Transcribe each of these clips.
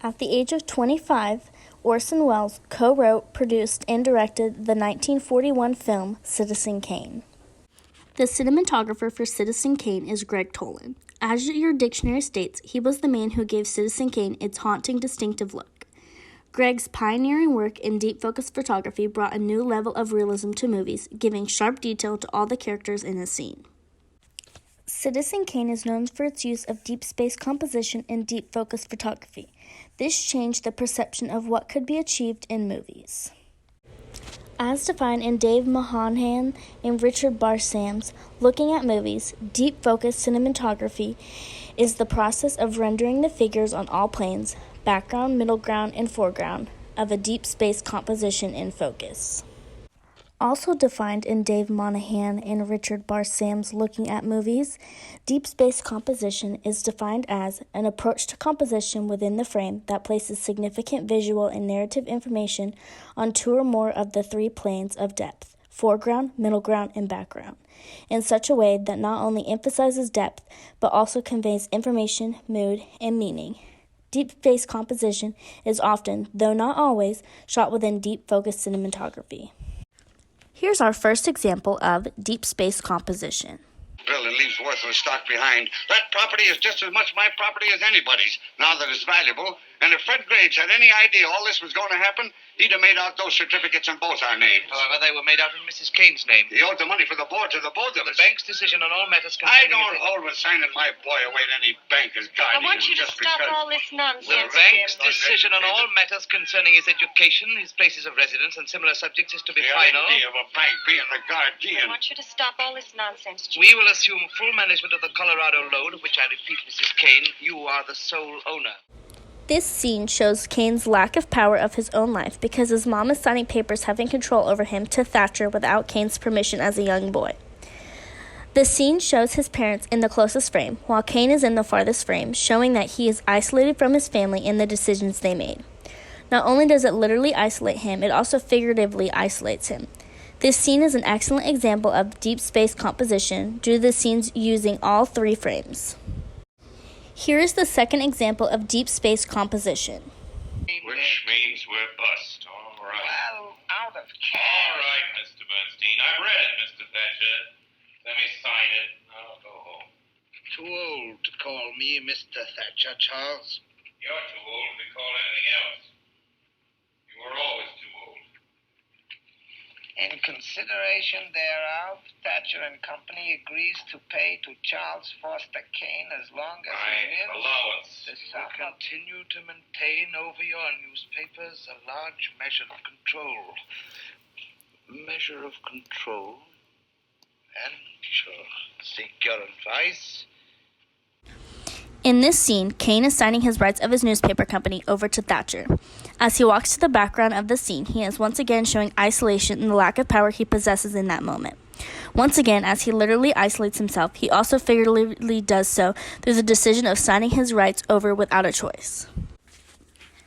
At the age of 25, Orson Welles co-wrote, produced, and directed the 1941 film Citizen Kane. The cinematographer for Citizen Kane is Gregg Toland. As your dictionary states, he was the man who gave Citizen Kane its haunting, distinctive look. Gregg's pioneering work in deep focus photography brought a new level of realism to movies, giving sharp detail to all the characters in a scene. Citizen Kane is known for its use of deep space composition and deep focus photography. This changed the perception of what could be achieved in movies. As defined in Dave Monahan and Richard Barsam's Looking at Movies, deep focus cinematography is the process of rendering the figures on all planes, background, middle ground, and foreground, of a deep space composition in focus. Also defined in Dave Monahan and Richard Barsam's Looking at Movies, deep space composition is defined as an approach to composition within the frame that places significant visual and narrative information on two or more of the three planes of depth, foreground, middle ground, and background, in such a way that not only emphasizes depth, but also conveys information, mood, and meaning. Deep space composition is often, though not always, shot within deep focus cinematography. Here's our first example of deep space composition. Bill and leaves worthless stock behind. That property is just as much my property as anybody's, now that it's valuable. And if Fred Graves had any idea all this was going to happen, he'd have made out those certificates in both our names. However, they were made out in Mrs. Kane's name. He owed the money for the board to the both of us. The bank's decision on all matters I concerning... don't hold with signing my boy away to any banker's guardian. I want you to just stop because... all this nonsense, The bank's Jim. decision on all matters concerning his education, his places of residence, and similar subjects is to be The final. idea of a bank being the guardian. I want you to stop all this nonsense, Jim. We will assume full management of the Colorado load, which I repeat, Mrs. Kane, you are the sole owner. This scene shows Kane's lack of power of his own life because his mom is signing papers having control over him to Thatcher without Kane's permission as a young boy. The scene shows his parents in the closest frame, while Kane is in the farthest frame, showing that he is isolated from his family and the decisions they made. Not only does it literally isolate him, it also figuratively isolates him. This scene is an excellent example of deep space composition due to the scenes using all three frames. Here is the second example of deep space composition. Which means we're bust. All right. Well, out of All right, Mr. Bernstein. I've read it, Mr. Thatcher. Let me sign it. I'll go home. Too old to call me Mr. Thatcher, Charles. You're too old to be called anything else. You were always too old. In consideration thereof, Thatcher and Company agrees to pay to Charles Foster Kane as long as My he lives. allowance. The sum continue to maintain over your newspapers a large measure of control. Measure of control. And shall seek your advice. In this scene, Kane is signing his rights of his newspaper company over to Thatcher. As he walks to the background of the scene, he is once again showing isolation and the lack of power he possesses in that moment. Once again, as he literally isolates himself, he also figuratively does so through the decision of signing his rights over without a choice.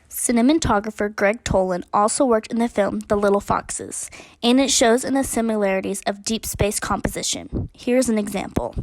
Cinematographer Gregg Toland also worked in the film The Little Foxes, and it shows in the similarities of deep space composition. Here's an example.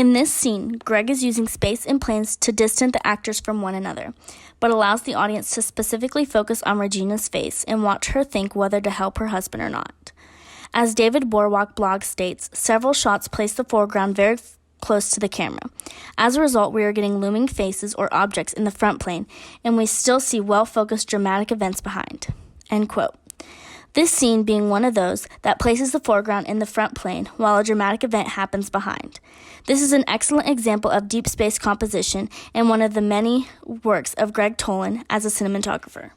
In this scene, Gregg is using space and planes to distance the actors from one another, but allows the audience to specifically focus on Regina's face and watch her think whether to help her husband or not. As David Borwalk blog states, several shots place the foreground very close to the camera. As a result, we are getting looming faces or objects in the front plane, and we still see well-focused dramatic events behind. End quote. This scene being one of those that places the foreground in the front plane while a dramatic event happens behind. This is an excellent example of deep space composition and one of the many works of Gregg Toland as a cinematographer.